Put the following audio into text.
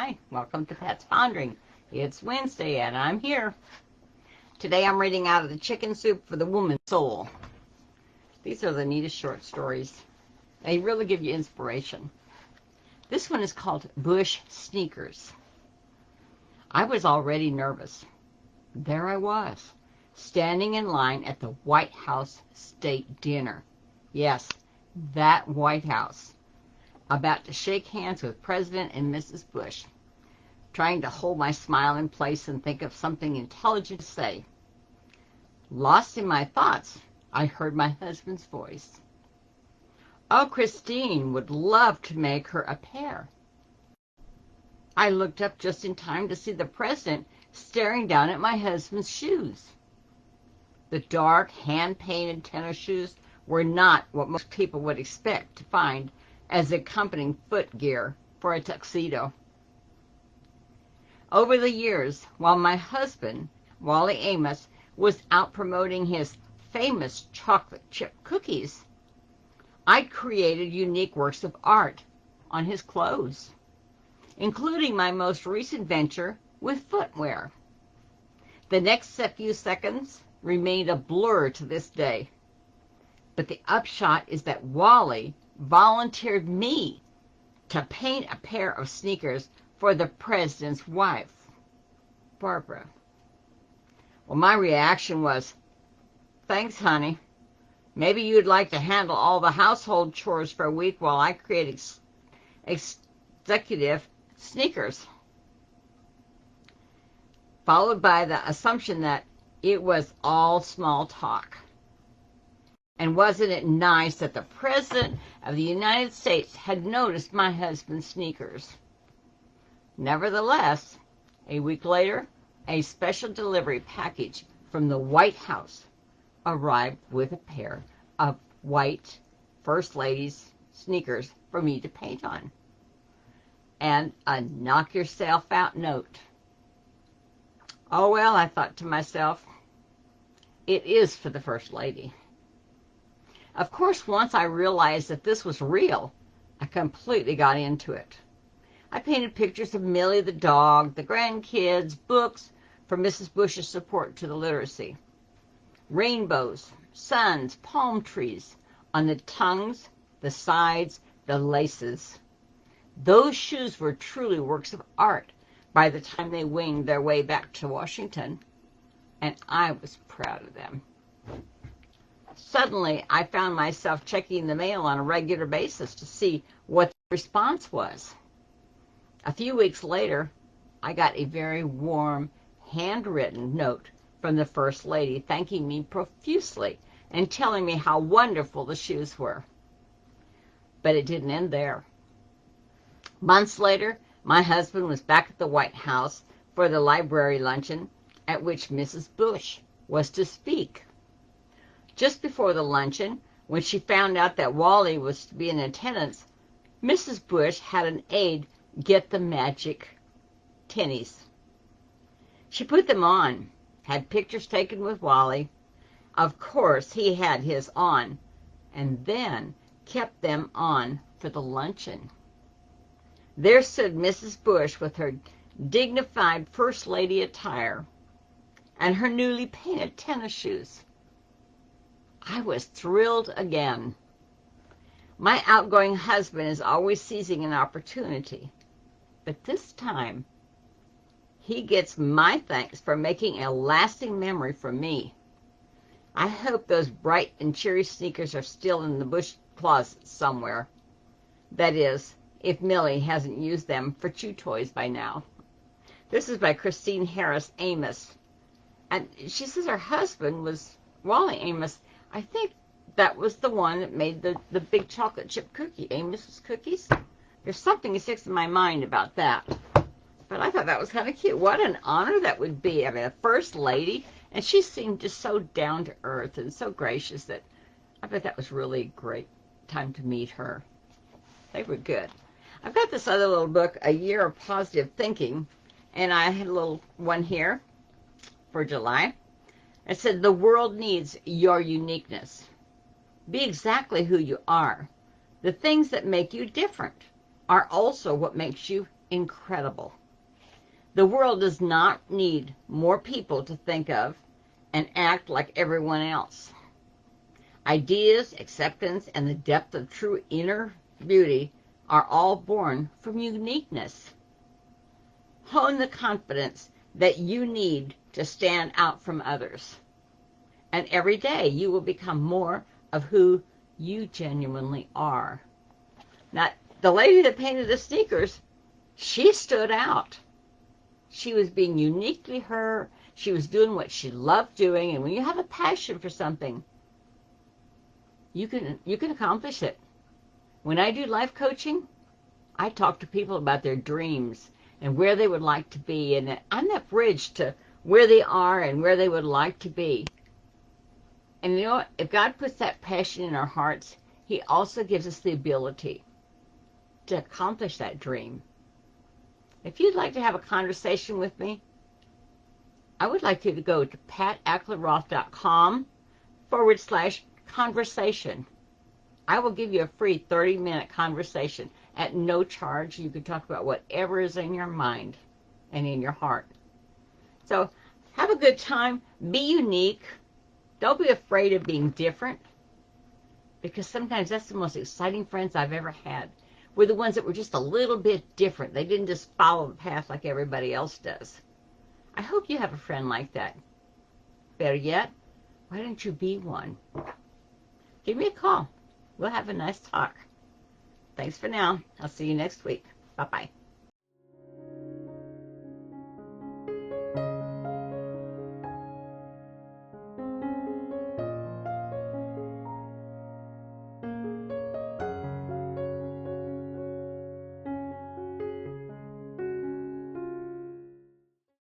Hi, welcome to Pat's Pondering. It's Wednesday and I'm here. Today I'm reading out of the Chicken Soup for the Woman's Soul. These are the neatest short stories. They really give you inspiration. This one is called Bush Sneakers. I was already nervous. There I was, standing in line at the White House State Dinner. Yes, that White House. About to shake hands with President and Mrs. Bush, trying to hold my smile in place and think of something intelligent to say. Lost in my thoughts, I heard my husband's voice. Oh, Christine would love to make her a pair. I looked up just in time to see the president staring down at my husband's shoes. The dark, hand-painted tennis shoes were not what most people would expect to find as accompanying footgear for a tuxedo. Over the years, while my husband, Wally Amos, was out promoting his famous chocolate chip cookies, I created unique works of art on his clothes, including my most recent venture with footwear. The next few seconds remained a blur to this day, but the upshot is that Wally volunteered me to paint a pair of sneakers for the president's wife, Barbara. Well, my reaction was, thanks, honey. Maybe you'd like to handle all the household chores for a week while I create executive sneakers. Followed by the assumption that it was all small talk. And wasn't it nice that the President of the United States had noticed my husband's sneakers? Nevertheless, a week later, a special delivery package from the White House arrived with a pair of white First Lady's sneakers for me to paint on, and a knock-yourself-out note. Oh, well, I thought to myself, it is for the First Lady. Of course, once I realized that this was real, I completely got into it. I painted pictures of Millie the dog, the grandkids, books for Mrs. Bush's support to the literacy, rainbows, suns, palm trees on the tongues, the sides, the laces. Those shoes were truly works of art by the time they winged their way back to Washington, and I was proud of them. Suddenly, I found myself checking the mail on a regular basis to see what the response was. A few weeks later, I got a very warm, handwritten note from the First Lady thanking me profusely and telling me how wonderful the shoes were. But it didn't end there. Months later, my husband was back at the White House for the library luncheon at which Mrs. Bush was to speak. Just before the luncheon, when she found out that Wally was to be in attendance, Mrs. Bush had an aide get the magic tennies. She put them on, had pictures taken with Wally. Of course, he had his on, and then kept them on for the luncheon. There stood Mrs. Bush with her dignified First Lady attire and her newly painted tennis shoes. I was thrilled again. My outgoing husband is always seizing an opportunity, but this time he gets my thanks for making a lasting memory for me. I hope those bright and cheery sneakers are still in the Bush closet somewhere. That is, if Millie hasn't used them for chew toys by now. This is by Christine Harris Amos. And she says her husband was Wally Amos. I think that was the one that made the big chocolate chip cookie, Amos's cookies. There's something that sticks in my mind about that. But I thought that was kind of cute. What an honor that would be. I mean, a First Lady, and she seemed just so down to earth and so gracious that I bet that was really a great time to meet her. They were good. I've got this other little book, A Year of Positive Thinking, and I had a little one here for July. It said, the world needs your uniqueness. Be exactly who you are. The things that make you different are also what makes you incredible. The world does not need more people to think of and act like everyone else. Ideas, acceptance, and the depth of true inner beauty are all born from uniqueness. Hone the confidence that you need to stand out from others. And every day you will become more of who you genuinely are. Now, the lady that painted the sneakers, she stood out. She was being uniquely her. She was doing what she loved doing. And when you have a passion for something, you can accomplish it. When I do life coaching, I talk to people about their dreams and where they would like to be. And I'm that bridge to where they are and where they would like to be. And you know what? If God puts that passion in our hearts, He also gives us the ability to accomplish that dream. If you'd like to have a conversation with me, I would like you to go to patackleroth.com/conversation. I will give you a free 30-minute conversation at no charge. You can talk about whatever is in your mind and in your heart. So have a good time. Be unique. Don't be afraid of being different, because sometimes that's the most exciting friends I've ever had. Were the ones that were just a little bit different. They didn't just follow the path like everybody else does. I hope you have a friend like that. Better yet, why don't you be one? Give me a call. We'll have a nice talk. Thanks for now. I'll see you next week. Bye-bye.